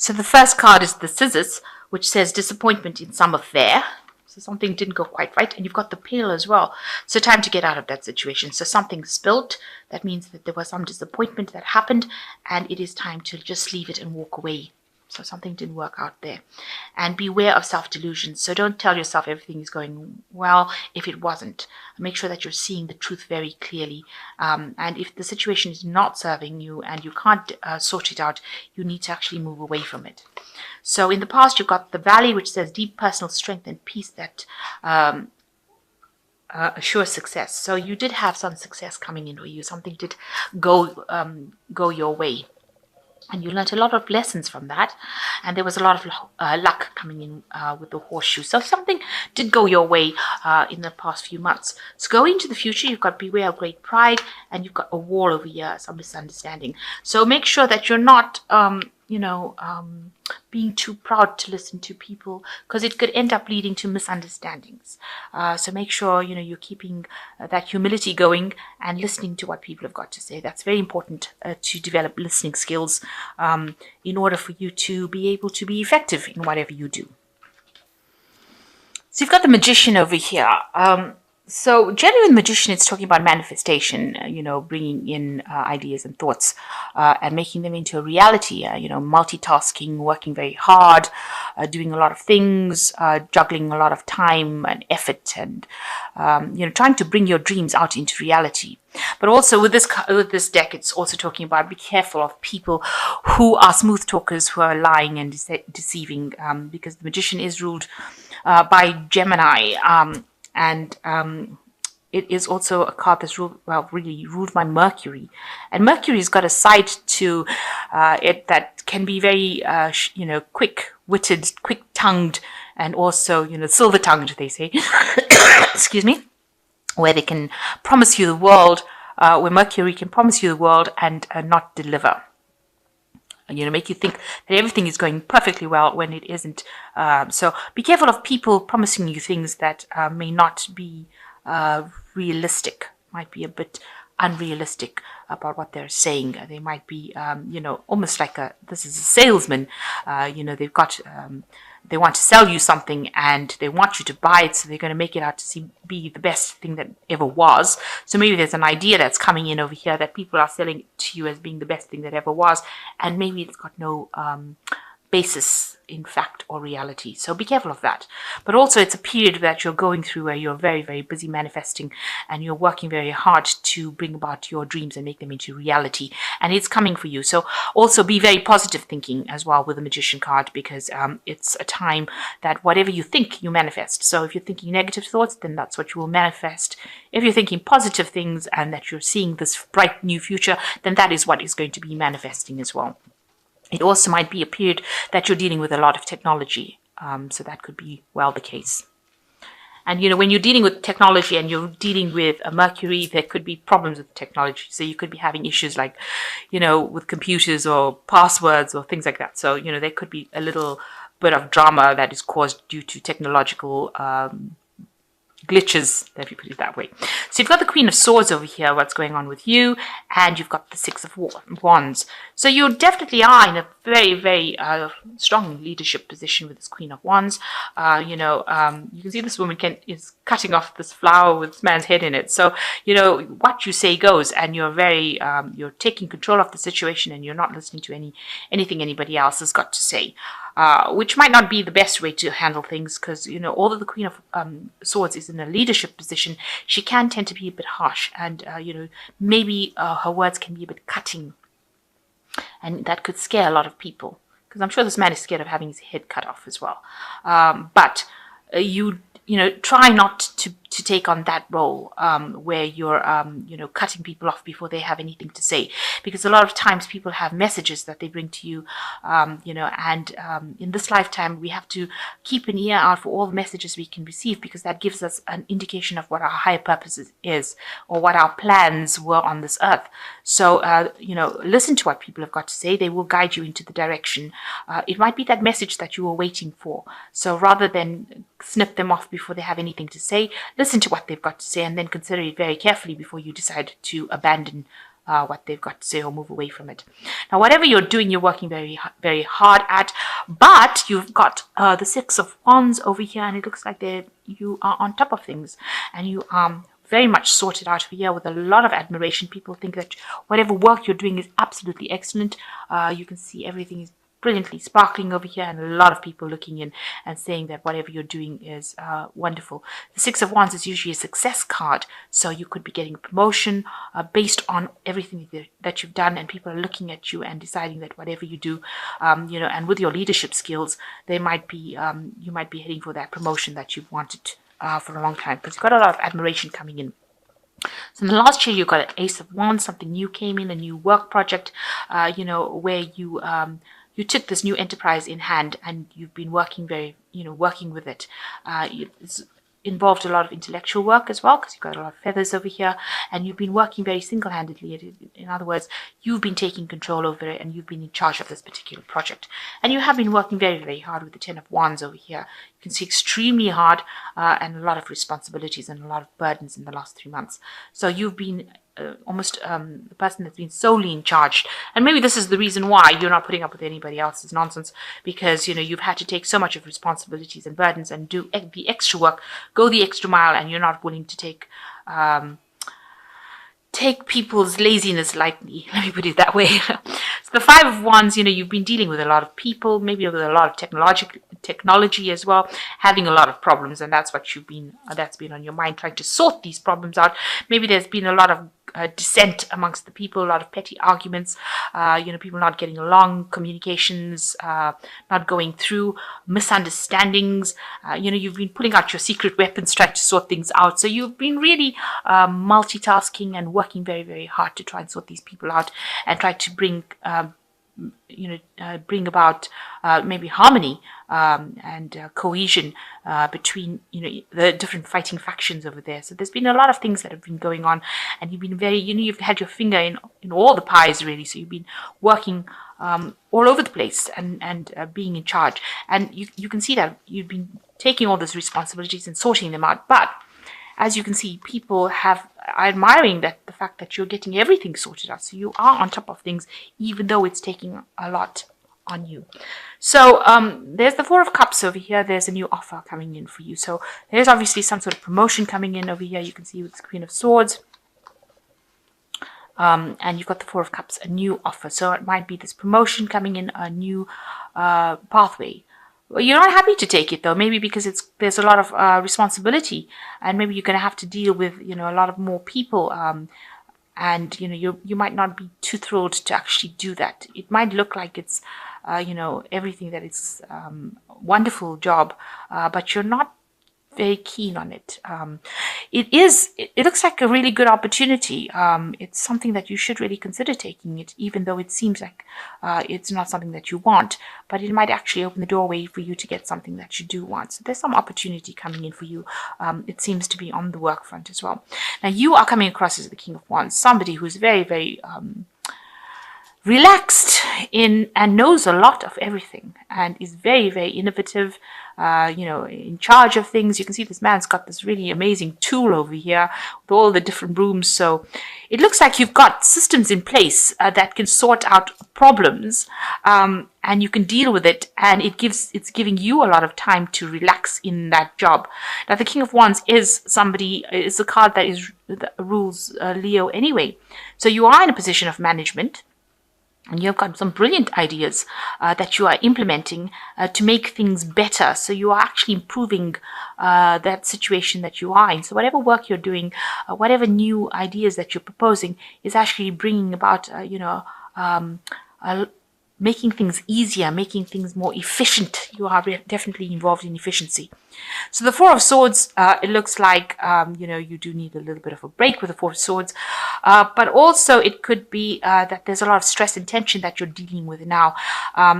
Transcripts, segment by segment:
So the first card is the scissors, which says disappointment in some affair. So something didn't go quite right. And you've got the pail as well. So time to get out of that situation. So something spilled. That means that there was some disappointment that happened, and it is time to just leave it and walk away. So something didn't work out there. And beware of self-delusion. So don't tell yourself everything is going well if it wasn't. Make sure that you're seeing the truth very clearly. And if the situation is not serving you and you can't sort it out, you need to actually move away from it. So in the past, you've got the Valley, which says deep personal strength and peace that assure success. So you did have some success coming in for you. Something did go your way. And you learned a lot of lessons from that. And there was a lot of luck coming in with the horseshoe. So something did go your way in the past few months. So going into the future, you've got beware of great pride. And you've got a wall over here, some misunderstanding. So make sure that you're not, being too proud to listen to people, because it could end up leading to misunderstandings. So make sure, you're keeping that humility going and listening to what people have got to say. That's very important to develop listening skills in order for you to be able to be effective in whatever you do. So you've got the Magician over here. So genuine magician, it's talking about manifestation, bringing in ideas and thoughts and making them into a reality, multitasking, working very hard, doing a lot of things, juggling a lot of time and effort and, trying to bring your dreams out into reality. But also with this deck, it's also talking about be careful of people who are smooth talkers, who are lying and deceiving, because the Magician is ruled by Gemini. And it is also a card that's really ruled by Mercury. And Mercury's got a side to it that can be very, quick-witted, quick-tongued, and also, silver-tongued, they say. Excuse me. Where they can promise you the world, where Mercury can promise you the world and not deliver. Make you think that everything is going perfectly well when it isn't. So be careful of people promising you things that may not be realistic, might be a bit unrealistic about what they're saying. They might be, almost like this is a salesman. They've got, they want to sell you something and they want you to buy it, so they're going to make it out to be the best thing that ever was. So maybe there's an idea that's coming in over here that people are selling to you as being the best thing that ever was, and maybe it's got no basis in fact or reality. So be careful of that. But also it's a period that you're going through where you're very, very busy manifesting and you're working very hard to bring about your dreams and make them into reality. And it's coming for you. So also be very positive thinking as well with the Magician card, because it's a time that whatever you think, you manifest. So if you're thinking negative thoughts, then that's what you will manifest. If you're thinking positive things and that you're seeing this bright new future, then that is what is going to be manifesting as well. It also might be a period that you're dealing with a lot of technology. So that could be well the case. And, when you're dealing with technology and you're dealing with a Mercury, there could be problems with technology. So you could be having issues like, with computers or passwords or things like that. So, there could be a little bit of drama that is caused due to technological glitches, if you put it that way. So you've got the Queen of Swords over here, what's going on with you, and you've got the Six of Wands. So you definitely are in a very, very strong leadership position with this Queen of Wands. You can see this woman is cutting off this flower with this man's head in it. So, what you say goes, and you're very, you're taking control of the situation and you're not listening to anything anybody else has got to say. Which might not be the best way to handle things, because, although the Queen of Swords is in a leadership position, she can tend to be a bit harsh, and, maybe her words can be a bit cutting, and that could scare a lot of people, because I'm sure this man is scared of having his head cut off as well. But you try not to take on that role where you're, cutting people off before they have anything to say. Because a lot of times people have messages that they bring to you, and in this lifetime, we have to keep an ear out for all the messages we can receive, because that gives us an indication of what our higher purpose is, or what our plans were on this earth. So, listen to what people have got to say. They will guide you into the direction. It might be that message that you were waiting for. So rather than snip them off before they have anything to say, listen to what they've got to say and then consider it very carefully before you decide to abandon what they've got to say or move away from it. Now, whatever you're doing, you're working very hard at, but you've got the Six of Wands over here, and it looks like you are on top of things, and you very much sorted out over here with a lot of admiration. People think that whatever work you're doing is absolutely excellent. You can see everything is brilliantly sparkling over here, and a lot of people looking in and saying that whatever you're doing is wonderful. The Six of Wands is usually a success card, so you could be getting a promotion based on everything that you've done, and people are looking at you and deciding that whatever you do, and with your leadership skills, you might be heading for that promotion that you've wanted for a long time, because you've got a lot of admiration coming in. So in the last year, you got an Ace of Wands, something new came in, a new work project, where you took this new enterprise in hand, and you've been working working with it. It's involved a lot of intellectual work as well, because you've got a lot of feathers over here, and you've been working very single-handedly. In other words, you've been taking control over it, and you've been in charge of this particular project. And you have been working very hard with the Ten of Wands over here. You can see extremely hard and a lot of responsibilities and a lot of burdens in the last 3 months. So you've been almost the person that's been solely in charge, and maybe this is the reason why you're not putting up with anybody else's nonsense, because you've had to take so much of responsibilities and burdens and do the extra work, go the extra mile, and you're not willing to take people's laziness lightly. Let me put it that way. So the Five of Wands, you've been dealing with a lot of people, maybe with a lot of technology as well, having a lot of problems, and that's what that's been on your mind, trying to sort these problems out. Maybe there's been a lot of dissent amongst the people, a lot of petty arguments, people not getting along, communications not going through, misunderstandings. You've been pulling out your secret weapons, trying to sort things out. So you've been really multitasking and working very hard to try and sort these people out and try to bring about maybe harmony and cohesion between the different fighting factions over there. So there's been a lot of things that have been going on, and you've been you've had your finger in all the pies really. So you've been working all over the place and being in charge, and you can see that you've been taking all those responsibilities and sorting them out. But as you can see, people are admiring the fact that you're getting everything sorted out. So you are on top of things, even though it's taking a lot on you. So there's the Four of Cups over here. There's a new offer coming in for you. So there's obviously some sort of promotion coming in over here. You can see with the Queen of Swords. And you've got the Four of Cups, a new offer. So it might be this promotion coming in, a new pathway. Well, you're not happy to take it though, maybe because there's a lot of responsibility, and maybe you're going to have to deal with a lot of more people, and you might not be too thrilled to actually do that. It might look like it's everything that is wonderful job, but you're not very keen on it. It looks like a really good opportunity. It's something that you should really consider taking it, even though it seems like it's not something that you want, but it might actually open the doorway for you to get something that you do want. So there's some opportunity coming in for you. It seems to be on the work front as well. Now you are coming across as the King of Wands, somebody who's very relaxed and knows a lot of everything, and is very innovative, in charge of things. You can see this man's got this really amazing tool over here with all the different rooms. So it looks like you've got systems in place that can sort out problems, and you can deal with it, and it's giving you a lot of time to relax in that job. Now the King of Wands is a card that rules Leo anyway. So you are in a position of management, and you've got some brilliant ideas that you are implementing to make things better. So you are actually improving that situation that you are in. So whatever work you're doing, whatever new ideas that you're proposing is actually bringing about, making things easier, making things more efficient. You are definitely involved in efficiency. So the Four of Swords, it looks like, you do need a little bit of a break with the Four of Swords. But also it could be that there's a lot of stress and tension that you're dealing with now. There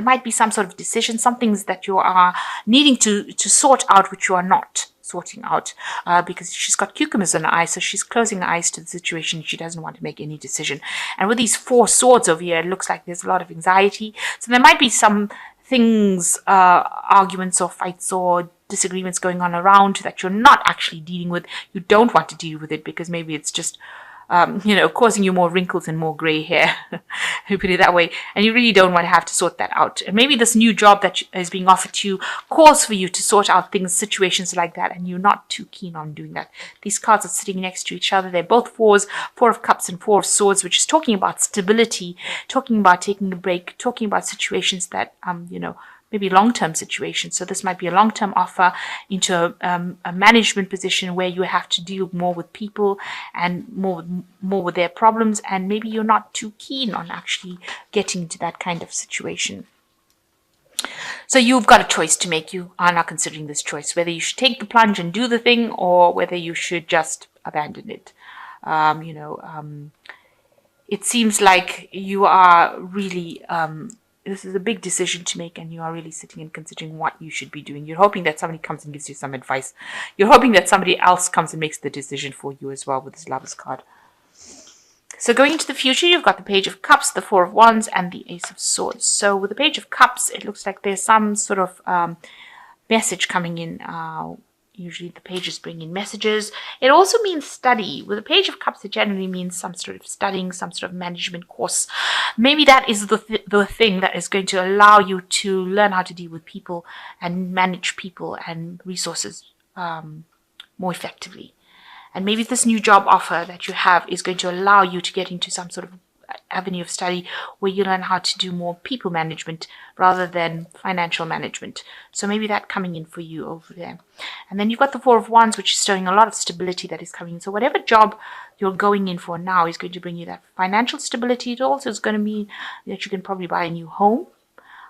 might be some sort of decision, some things that you are needing to sort out, which you are not sorting out, because she's got cucumbers in her eyes, so she's closing her eyes to the situation. She doesn't want to make any decision. And with these Four Swords over here, it looks like there's a lot of anxiety. So there might be some things, arguments or fights or disagreements going on around that you're not actually dealing with. You don't want to deal with it because maybe it's just causing you more wrinkles and more gray hair, you put it that way, and you really don't want to have to sort that out. And maybe this new job that is being offered to you calls for you to sort out things, situations like that, and you're not too keen on doing that. These cards are sitting next to each other. They're both fours, Four of Cups and Four of Swords, which is talking about stability, talking about taking a break, talking about situations that, maybe long-term situations. So this might be a long-term offer into a management position where you have to deal more with people and more with their problems, and maybe you're not too keen on actually getting into that kind of situation. So you've got a choice to make. You are not considering this choice, whether you should take the plunge and do the thing or whether you should just abandon it. It seems like you are really this is a big decision to make, and you are really sitting and considering what you should be doing. You're hoping that somebody comes and gives you some advice. You're hoping that somebody else comes and makes the decision for you as well with this Lovers card. So going into the future, you've got the Page of Cups, the Four of Wands, and the Ace of Swords. So with the Page of Cups, it looks like there's some sort of message coming in. Usually the pages bring in messages. It also means study. With the Page of Cups, it generally means some sort of studying, some sort of management course. Maybe that is the thing that is going to allow you to learn how to deal with people and manage people and resources more effectively. And maybe this new job offer that you have is going to allow you to get into some sort of avenue of study where you learn how to do more people management rather than financial management. So maybe that coming in for you over there. And then you've got the Four of Wands, which is showing a lot of stability that is coming in. So whatever job you're going in for now is going to bring you that financial stability. It also is going to mean that you can probably buy a new home,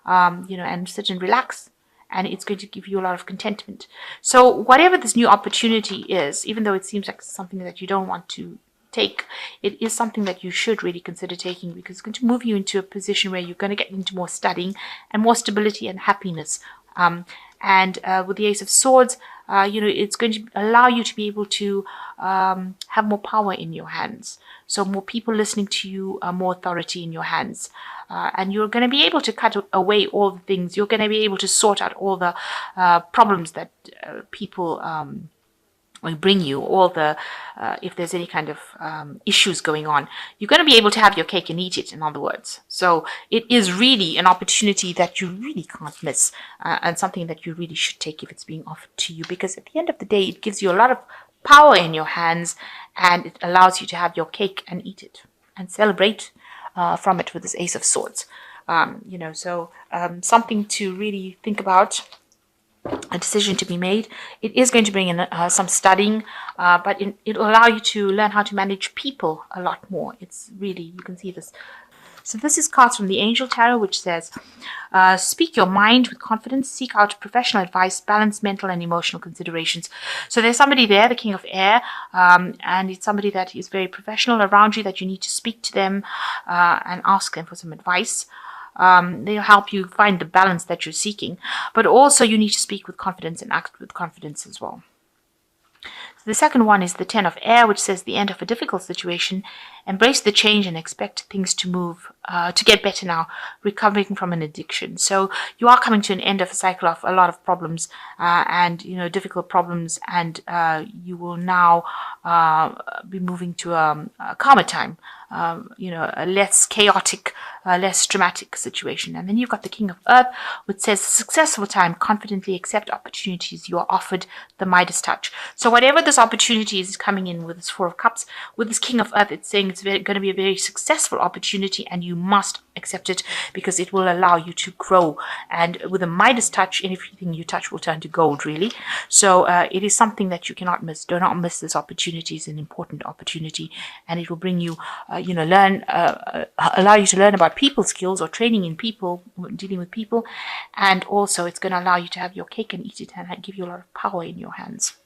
and sit and relax. And it's going to give you a lot of contentment. So whatever this new opportunity is, even though it seems like something that you don't want to take, it is something that you should really consider taking, because it's going to move you into a position where you're going to get into more studying and more stability and happiness. And with the Ace of Swords, it's going to allow you to be able to have more power in your hands. So more people listening to you, more authority in your hands. And you're going to be able to cut away all the things. You're going to be able to sort out all the problems that people will bring you, all the, if there's any kind of issues going on. You're going to be able to have your cake and eat it, in other words. So it is really an opportunity that you really can't miss, and something that you really should take if it's being offered to you, because at the end of the day, it gives you a lot of power in your hands, and it allows you to have your cake and eat it and celebrate from it with this Ace of Swords. Something to really think about, a decision to be made. It is going to bring in some studying, but it will allow you to learn how to manage people a lot more. It's really, you can see this. So this is cards from the Angel Tarot, which says, speak your mind with confidence, seek out professional advice, balance mental and emotional considerations. So there's somebody there, the King of Air, and it's somebody that is very professional around you, that you need to speak to them and ask them for some advice. They'll help you find the balance that you're seeking, but also you need to speak with confidence and act with confidence as well. So the second one is the Ten of Air, which says the end of a difficult situation. Embrace the change and expect things to move, to get better now, recovering from an addiction. So you are coming to an end of a cycle of a lot of problems and difficult problems, and you will now be moving to a calmer time, a less chaotic, less dramatic situation. And then you've got the King of Earth, which says successful time, confidently accept opportunities you are offered, the Midas touch. So whatever this opportunity is coming in with this Four of Cups, with this King of Earth, it's saying it's going to be a very successful opportunity, and you must accept it because it will allow you to grow. And with a Midas touch, anything you touch will turn to gold, really. So it is something that you cannot miss. Do not miss this opportunity. It's an important opportunity, and it will bring you, allow you to learn about people skills or training in people, dealing with people, and also it's going to allow you to have your cake and eat it and give you a lot of power in your hands.